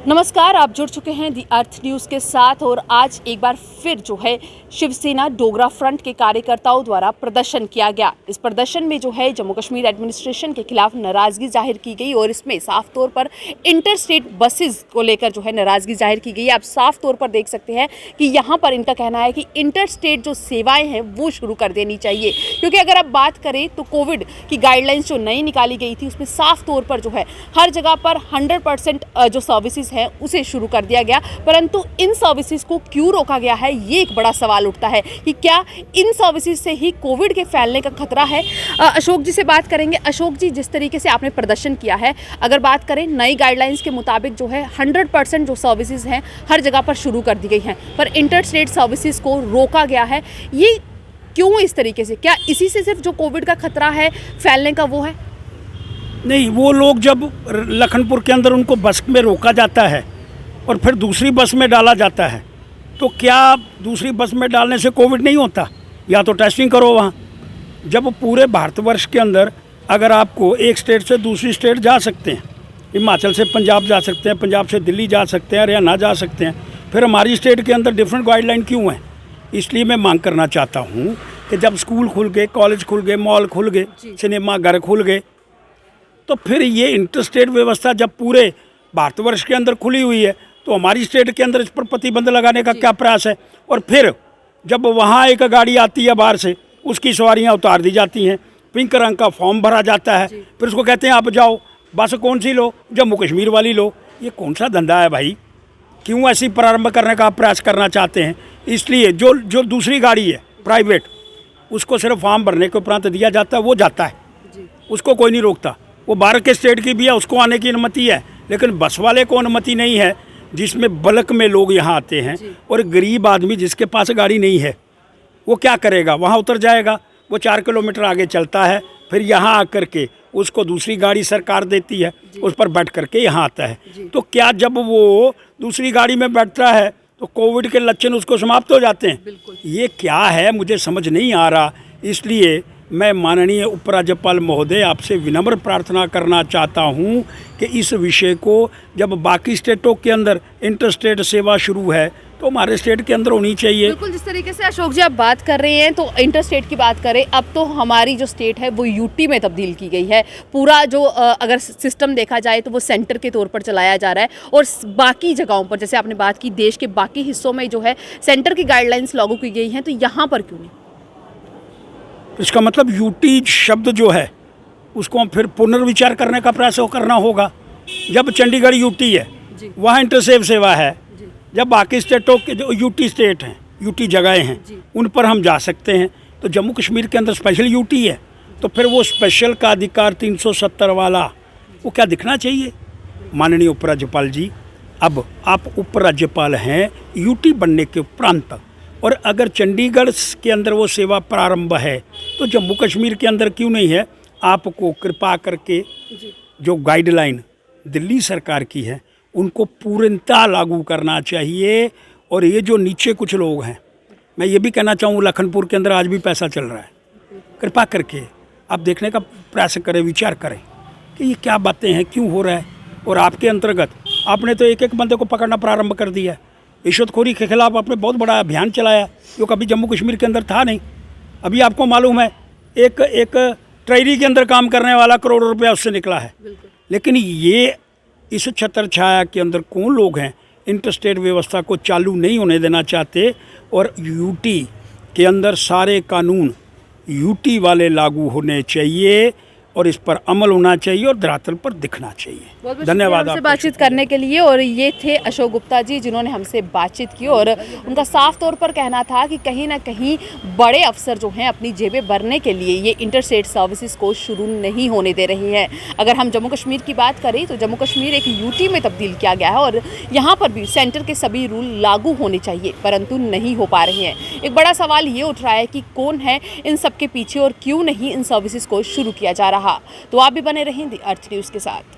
नमस्कार, आप जुड़ चुके हैं दी अर्थ न्यूज़ के साथ और आज एक बार फिर जो है शिवसेना डोगरा फ्रंट के कार्यकर्ताओं द्वारा प्रदर्शन किया गया। इस प्रदर्शन में जो है जम्मू कश्मीर एडमिनिस्ट्रेशन के खिलाफ नाराज़गी जाहिर की गई और इसमें साफ तौर पर इंटर स्टेट बसेस को लेकर जो है नाराज़गी जाहिर की गई। आप साफ तौर पर देख सकते हैं कि यहाँ पर इनका कहना है कि इंटर स्टेट जो सेवाएँ हैं वो शुरू कर देनी चाहिए, क्योंकि अगर आप बात करें तो कोविड की गाइडलाइंस जो नई निकाली गई थी उसमें साफ तौर पर जो है हर जगह पर 100% जो सर्विसेज है उसे शुरू कर दिया गया, परंतु इन सर्विसेज को क्यों रोका गया है ये एक बड़ा सवाल उठता है कि क्या इन सर्विसेज से ही कोविड के फैलने का खतरा है। अशोक जी से बात करेंगे। अशोक जी, जिस तरीके से आपने प्रदर्शन किया है, अगर बात करें नई गाइडलाइंस के मुताबिक जो है 100% जो सर्विसेज हैं हर जगह पर शुरू कर दी गई हैं, पर इंटर स्टेट सर्विसेज को रोका गया है, ये क्यों इस तरीके से? क्या इसी से सिर्फ जो कोविड का खतरा है फैलने का वो है? नहीं, वो लोग जब लखनपुर के अंदर उनको बस में रोका जाता है और फिर दूसरी बस में डाला जाता है, तो क्या दूसरी बस में डालने से कोविड नहीं होता? या तो टेस्टिंग करो वहाँ। जब पूरे भारतवर्ष के अंदर अगर आपको एक स्टेट से दूसरी स्टेट जा सकते हैं, हिमाचल से पंजाब जा सकते हैं, पंजाब से दिल्ली जा सकते हैं, हरियाणा जा सकते हैं, फिर हमारी स्टेट के अंदर डिफरेंट गाइडलाइन क्यों है? इसलिए मैं मांग करना चाहता हूँ कि जब स्कूल खुल गए, कॉलेज खुल गए, मॉल खुल गए, सिनेमा घर खुल गए, तो फिर ये इंटर स्टेट व्यवस्था जब पूरे भारतवर्ष के अंदर खुली हुई है तो हमारी स्टेट के अंदर इस पर प्रतिबंध लगाने का क्या प्रयास है? और फिर जब वहाँ एक गाड़ी आती है बाहर से, उसकी सवारियाँ उतार दी जाती हैं, पिंक रंग का फॉर्म भरा जाता है, फिर उसको कहते हैं आप जाओ, बस कौन सी लो? जम्मू कश्मीर वाली लो। ये कौन सा धंधा है भाई? क्यों ऐसी प्रारंभ करने का आप प्रयास करना चाहते हैं? इसलिए जो दूसरी गाड़ी है प्राइवेट, उसको सिर्फ फॉर्म भरने के उपरांत दिया जाता है, वो जाता है, उसको कोई नहीं रोकता। वो बाहर के स्टेट की भी है, उसको आने की अनुमति है, लेकिन बस वाले को अनुमति नहीं है, जिसमें बल्क में लोग यहाँ आते हैं। और गरीब आदमी जिसके पास गाड़ी नहीं है वो क्या करेगा? वहाँ उतर जाएगा, वो 4 किलोमीटर आगे चलता है, फिर यहाँ आकर के उसको दूसरी गाड़ी सरकार देती है, उस पर बैठ करके यहाँ आता है। तो क्या जब वो दूसरी गाड़ी में बैठता है तो कोविड के लक्षण उसको समाप्त हो जाते हैं? ये क्या है, मुझे समझ नहीं आ रहा। इसलिए मैं माननीय उपराज्यपाल महोदय आपसे विनम्र प्रार्थना करना चाहता हूं कि इस विषय को जब बाकी स्टेटों के अंदर इंटर स्टेट सेवा शुरू है तो हमारे स्टेट के अंदर होनी चाहिए। बिल्कुल, जिस तरीके से अशोक जी आप बात कर रहे हैं, तो इंटर स्टेट की बात करें, अब तो हमारी जो स्टेट है वो यूटी में तब्दील की गई है। पूरा जो अगर सिस्टम देखा जाए तो वो सेंटर के तौर पर चलाया जा रहा है और बाकी जगहों पर, जैसे आपने बात की देश के बाकी हिस्सों में जो है सेंटर की गाइडलाइंस लागू की गई हैं, तो यहाँ पर क्यों नहीं? इसका मतलब यूटी शब्द जो है उसको हम फिर पुनर्विचार करने का प्रयास करना होगा। जब चंडीगढ़ यूटी है वहाँ इंटरसेव सेवा है, जब बाकी स्टेटों के जो यूटी स्टेट हैं, यूटी जगहें हैं, उन पर हम जा सकते हैं, तो जम्मू कश्मीर के अंदर स्पेशल यूटी है, तो फिर वो स्पेशल का अधिकार 370 वाला वो क्या दिखना चाहिए? माननीय उपराज्यपाल जी, अब आप उपराज्यपाल हैं यूटी बनने के उपरांत, और अगर चंडीगढ़ के अंदर वो सेवा प्रारंभ है तो जम्मू कश्मीर के अंदर क्यों नहीं है? आपको कृपा करके जो गाइडलाइन दिल्ली सरकार की है उनको पूर्णतः लागू करना चाहिए। और ये जो नीचे कुछ लोग हैं, मैं ये भी कहना चाहूँ, लखनपुर के अंदर आज भी पैसा चल रहा है, कृपा करके आप देखने का प्रयास करें, विचार करें कि ये क्या बातें हैं, क्यों हो रहा है। और आपके अंतर्गत आपने तो एक एक बंदे को पकड़ना प्रारंभ कर दिया। रिश्वतखोरी के खिलाफ आपने बहुत बड़ा अभियान चलाया जो कभी जम्मू कश्मीर के अंदर था नहीं। अभी आपको मालूम है एक ट्रेरी के अंदर काम करने वाला करोड़ों रुपया उससे निकला है। लेकिन ये इस छत्र छाया के अंदर कौन लोग हैं इंटर स्टेट व्यवस्था को चालू नहीं होने देना चाहते, और यूटी के अंदर सारे कानून यूटी वाले लागू होने चाहिए और इस पर अमल होना चाहिए और धरातल पर दिखना चाहिए। धन्यवाद हमसे बातचीत करने के लिए। और ये थे अशोक गुप्ता जी जिन्होंने हमसे बातचीत की और उनका साफ तौर पर कहना था कि कहीं ना कहीं बड़े अफसर जो हैं अपनी जेबें भरने के लिए ये इंटर स्टेट सर्विसेज को शुरू नहीं होने दे रहे हैं। अगर हम जम्मू कश्मीर की बात करें तो जम्मू कश्मीर एक यूटी में तब्दील किया गया है और यहाँ पर भी सेंटर के सभी रूल लागू होने चाहिए, परंतु नहीं हो पा रहे हैं। एक बड़ा सवाल ये उठ रहा है कि कौन है इन सब के पीछे और क्यों नहीं इन सर्विसेज को शुरू किया जा रहा। तो आप भी बने रहें दी अर्थ न्यूज़ के साथ।